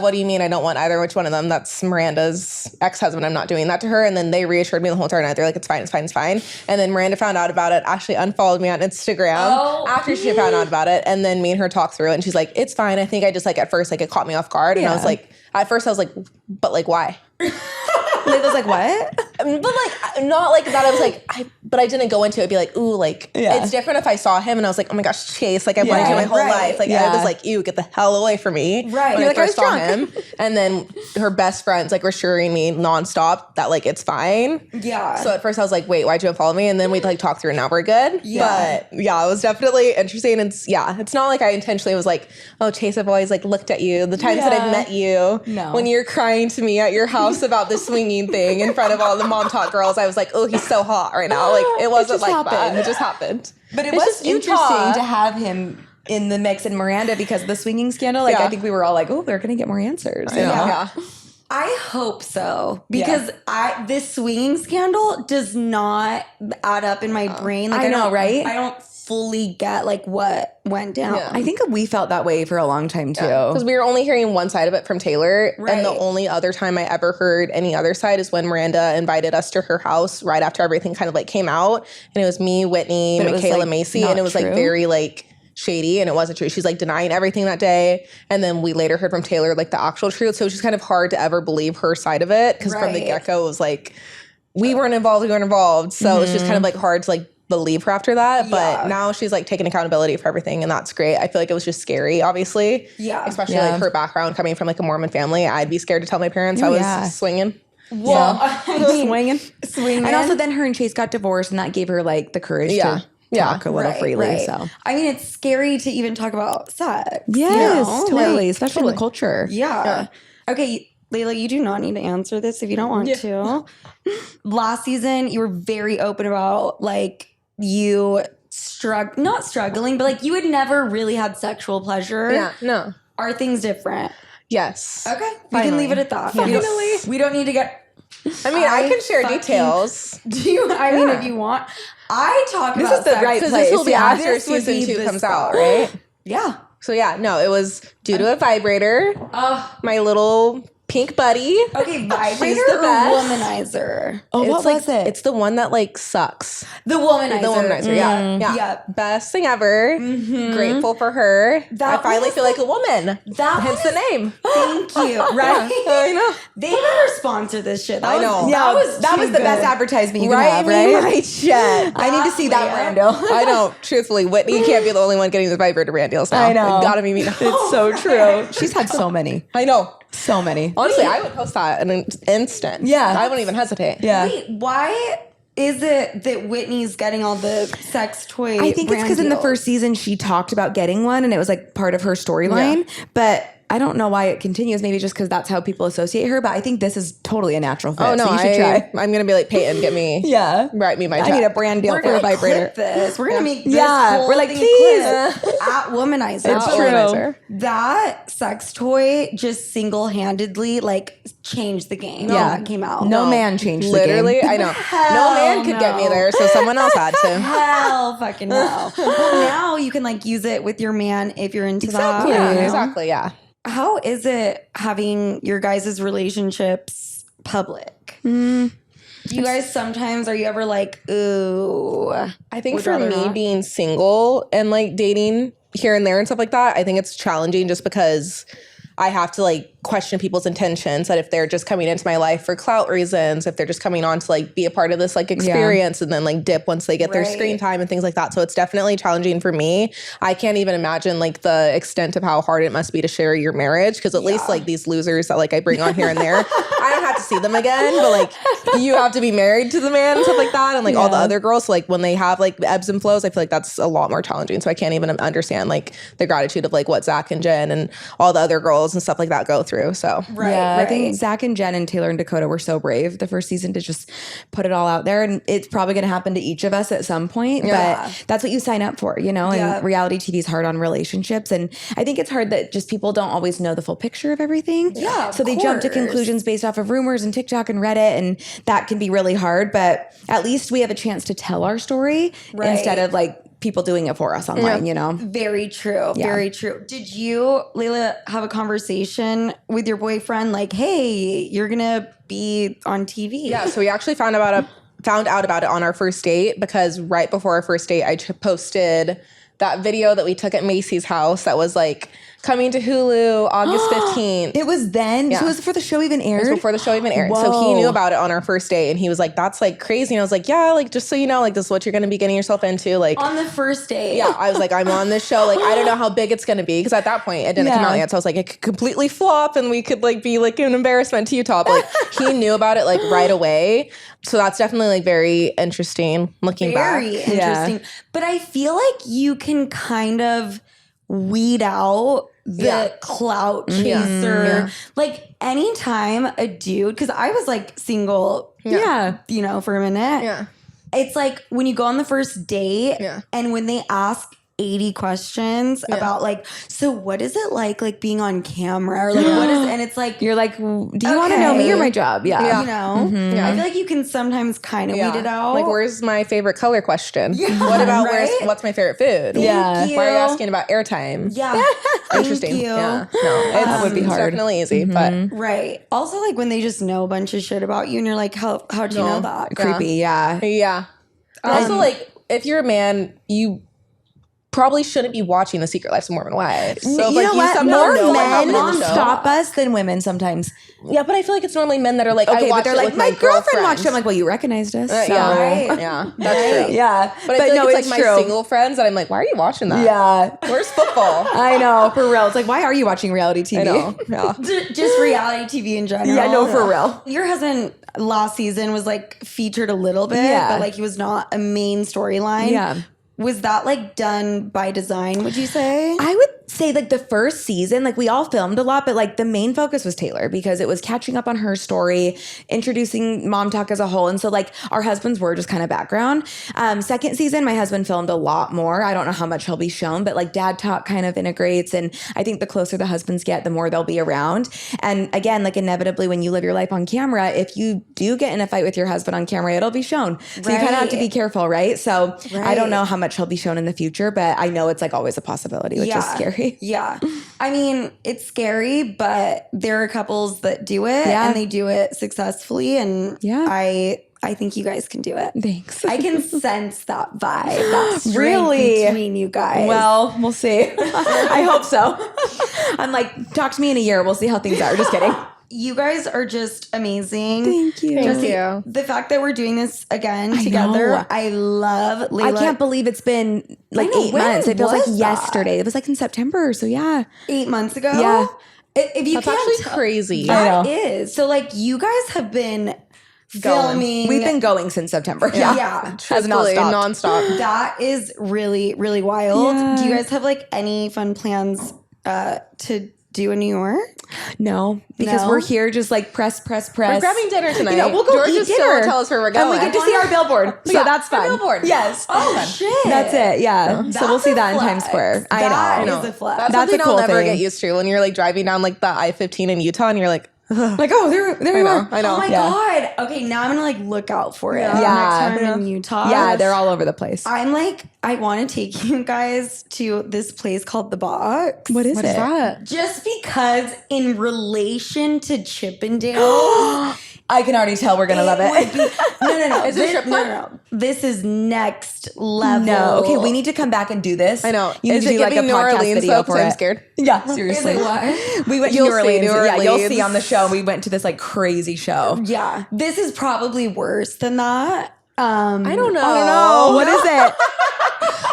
what do you mean I don't want either? Which one of them? That's Miranda's ex-husband. I'm not doing that to her. And then they reassured me the whole entire night. They're like, it's fine. And then Miranda found out about it, actually unfollowed me on Instagram after she found out about it. And then me and her talked through it and she's like, it's fine. I think I just like at first like it caught me off guard. And I was like, at first I was like, but like why? Layla's like, what? But like not like that. I was like, but I didn't go into it. Be like, ooh, like it's different if I saw him and I was like, oh my gosh, Chase, like I've wanted you my whole life. Like I was like, ew, get the hell away from me. Right. When You're I first saw him, and then her best friends like were assuring me nonstop that like it's fine. Yeah. So at first I was like, wait, why'd you unfollow me? And then we'd like talk through and now we're good. Yeah. But yeah, it was definitely interesting. It's not like I intentionally was like, oh, Chase, I've always like looked at you. The times that I've met you, when you're crying to me at your house about the swinging thing in front of all the Mom Talk girls, I was like, oh, he's so hot right now. Like it wasn't like that. It just happened. But it It's was just interesting Utah. to have him in the mix in Miranda because of the swinging scandal. Like I think we were all like, oh, they're gonna get more answers. Yeah. I hope so, because this swinging scandal does not add up in my brain. Like, I know, right? I don't fully get like what went down. Yeah. I think we felt that way for a long time too. Because we were only hearing one side of it from Taylor. Right. And the only other time I ever heard any other side is when Miranda invited us to her house right after everything kind of like came out. And it was me, Whitney, But it was, Michaela, like, Macy. not And it was like true? very like shady, and it wasn't true. She's like denying everything that day. And then we later heard from Taylor like the actual truth. So it was just kind of hard to ever believe her side of it. Because from the Right. get-go it was like, we weren't involved. So it was just kind of like hard to like believe her after that. But now she's like taking accountability for everything, and that's great. I feel like it was just scary, obviously. Yeah. Especially like her background coming from like a Mormon family. I'd be scared to tell my parents I was swinging. Well, Swinging. swinging. And also then her and Chase got divorced, and that gave her like the courage to talk a little freely. Right. So I mean, it's scary to even talk about sex. yes, you know? totally, Like, especially in the culture. Yeah. Okay, Layla, you do not need to answer this if you don't want to. Last season, you were very open about like you not struggling, but like you had never really had sexual pleasure. Yeah, no. Are things different? Yes. Okay, we can leave it at that. We don't need to get. I mean, I can share details. Do you? I mean, if you want, I talk This about is the sex right Because place. this will be Yeah. after This would season be 2 the comes out, spot. right? Yeah. So yeah, no, it was due to a vibrator. My little pink buddy. Okay, vibrator the or best. womanizer? Oh, what It's like, was it? It's the one that like sucks. The womanizer. The womanizer, yeah. Yep. Best thing ever. Grateful for her. That I finally was feel like a woman. That Hence the name. Thank you. Right? I know. They better sponsor this shit. I know. Yeah, that was too the best good. advertisement you can Right? have, Me, right? my shit. I need to see that brand deal. I know. Truthfully, Whitney can't be the only one getting the vibrator brand deals now. I know. It gotta be me now. It's so true. She's had so many. I know. So many. Honestly, I would post that in an instant. Yeah. I wouldn't even hesitate. Yeah. Wait, why is it that Whitney's getting all the sex toy? I think it's brand because in the deals? first season she talked about getting one and it was like part of her storyline. But I don't know why it continues. Maybe just because that's how people associate her. But I think this is totally a natural fit. Oh no, so you should try. I'm gonna be like Peyton, get me. Yeah. Write me my check. I need a brand deal We're for a gonna vibrator. clip this. We're gonna make this Yeah. whole We're like, thing please. clip at womanizer. It's But true. Womanizer. That sex toy just single-handedly like changed the game. Yeah. When that came out. No man changed Literally, the game. I know. Hell no man could get me no. there, so someone else had to. Hell fucking no. Well, now you can like use it with your man if you're into that. Yeah, you know? exactly. Yeah. How is it having your guys' relationships public? You guys sometimes, are you ever like, ooh? I think Would for rather me not? being single and like dating here and there and stuff like that, I think it's challenging just because I have to like question people's intentions, that if they're just coming into my life for clout reasons, if they're just coming on to like be a part of this like experience and then like dip once they get their Right. screen time and things like that. So it's definitely challenging for me. I can't even imagine like the extent of how hard it must be to share your marriage, because at least like these losers that like I bring on here and there, I don't have to see them again, but like you have to be married to the man and stuff like that, and like all the other girls, so, like when they have like ebbs and flows, I feel like that's a lot more challenging. So I can't even understand like the gratitude of like what Zach and Jen and all the other girls and stuff like that go through. So Yeah, I think Zach and Jen and Taylor and Dakota were so brave the first season to just put it all out there. And it's probably going to happen to each of us at some point. Yeah. But that's what you sign up for, you know? And Yeah. reality TV is hard on relationships. And I think it's hard that just people don't always know the full picture of everything. Yeah, of So they jump to course. conclusions based off of rumors and TikTok and Reddit. And that can be really hard. But at least we have a chance to tell our story instead of like people doing it for us online, you know? Very true. Yeah. Very true. Did you, Layla, have a conversation with your boyfriend like, hey, you're going to be on TV? yeah, so we actually found out about it on our first date, because right before our first date, I posted that video that we took at Macy's house that was like coming to Hulu August 15th. It was then? Yeah. So it was before the show even aired? It was before the show even aired. So he Whoa. knew about it on our first date, and he was like, that's like crazy. And I was like, yeah, like just so you know, like this is what you're going to be getting yourself into. Like, On the first date. yeah, I was like, I'm on this show. Like, I don't know how big it's going to be, because at that point it didn't come out yet. So I was like, it could completely flop and we could like be like an embarrassment to Utah. But like he knew about it like right away. So that's definitely like very interesting looking Very back. interesting. But I feel like you can kind of weed out the clout chaser. Like anytime a dude, because I was like single, you know, for a minute. Yeah. It's like when you go on the first date Yeah. and when they ask 80 questions about like, so what is it like being on camera or like what is, and it's like, You're like, do you want to know me or my job? Yeah. you know, I feel like you can sometimes kind of weed it out. Like, where's my favorite color question? What about what's my favorite food? Thank you. Why are you asking about airtime? Yeah. Interesting. Thank you. Yeah. No, That would be hard. It's definitely easy, but Right. Also, like when they just know a bunch of shit about you and you're like, how'd you know that? Creepy. Yeah. yeah. Also, like, if you're a man, you probably shouldn't be watching The Secret Lives of Mormon Wives. So, You like, know what? somehow More know what happened in men the show. stop us than women sometimes. Yeah, but I feel like it's normally men that are like, Okay, I but watched they're it like, with my my girlfriend watched it. I'm girlfriends. like, well, you recognized us. So. Right. Yeah, that's true. Yeah. But I feel no, like it's it's like true. my single friends that I'm like, why are you watching that? Yeah. Where's football? I know, for real. It's like, why are you watching reality TV? I know. Yeah. Just reality TV in general. Yeah, no, for real. Your husband last season was like featured a little bit, but like he was not a main storyline. Yeah. Was that like done by design, would you say? I would say like the first season, like we all filmed a lot, but like the main focus was Taylor because it was catching up on her story, introducing Mom Talk as a whole. And so like our husbands were just kind of background. Second season, my husband filmed a lot more. I don't know how much he'll be shown, but like Dad Talk kind of integrates. And I think the closer the husbands get, the more they'll be around. And again, like inevitably when you live your life on camera, if you do get in a fight with your husband on camera, it'll be shown. So you kind of have to be careful, right? So I don't know how much he'll be shown in the future, but I know it's like always a possibility, which is scary. Yeah. I mean, it's scary, but there are couples that do it and they do it successfully. And I think you guys can do it. Thanks. I can sense that vibe. That strength Really? between you guys. Well, we'll see. I hope so. I'm like, talk to me in a year. We'll see how things are. Just kidding. You guys are just amazing. Thank you. Thank you. The fact that we're doing this again together, know. I love Layla. I can't believe it's been like I know, 8 when months. It feels like was that? yesterday. It was like in September. So yeah. 8 months ago. Yeah. If you That's can't actually tell- crazy. That is. So like you guys have been filming. We've been going since September. Yeah. Has not Truthfully, stopped. nonstop. That is really, really wild. Yeah. Do you guys have like any fun plans to do in New York? No, because No? we're here just like press. We're grabbing dinner tonight. You know, we'll go George eat is still dinner. tell us where we're And going. we get to see our billboard. So Yeah, that's our fun. billboard. Yes. Oh shit. That's it. Yeah. So we'll That's see a that in flex. Times Square. I That know. is a flex. That's That's something a cool I'll never thing. get used to when you're like driving down like the I-15 in Utah and you're like, Like, oh, there you are. I know. Oh my Yeah. god. Okay, now I'm gonna like look out for it. Yeah. Next time I'm in Utah. Yeah, they're all over the place. I'm like, I want to take you guys to this place called The Box. What is What it? is that? Just because in relation to Chippendales, I can already tell we're gonna love would it. be, no. Is it strip club? No. This is next level. No, okay, we need to come back and do this. I know. You need Is to it do like a giving New podcast Orleans video though? for 'Cause I'm it. scared. Yeah, seriously. Is it what? We went to You'll New see, Orleans. New Yeah, you'll Orleans. see on the show. We went to this like crazy show. Yeah. This is probably worse than that. I don't know. I don't know. What is it?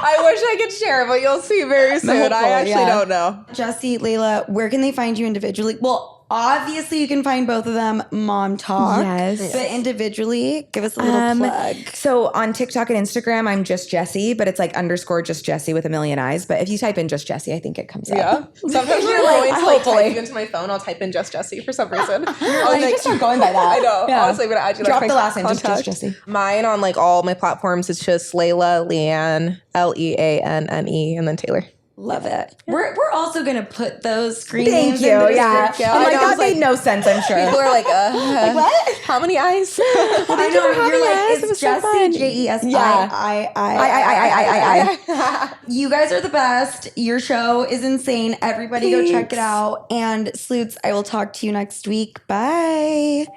I wish I could share, but you'll see very soon. hopefully, I actually yeah. don't know. Jessi, Layla, where can they find you individually? Well, obviously you can find both of them Mom Talk. Yes. But individually, give us a little plug. So on TikTok and Instagram, I'm just Jessi, but it's like _ just Jessi with a million eyes. But if you type in just Jessi, I think it comes Yeah. up. Sometimes when I'm Like, going to like hopefully. type into my phone, I'll type in just Jessi for some reason. I I was like, just start going by that. I know. Yeah. Honestly, I'm gonna add you Drop like the my last name, just contact. Jessi. Mine on like all my platforms, it's just Layla, Leanne, Leanne, and then Taylor. Love it. We're also gonna put those screen Thank names you. in the Yeah. description. I'm I like, know, I that was made like- no sense, I'm sure. People are like, what? How many eyes? I know. You're like, eyes. It it's was so fun. Jessi, Jessi. Yeah. I. You guys are the best. Your show is insane. Everybody go check it out. And Sleuths, I will talk to you next week. Bye.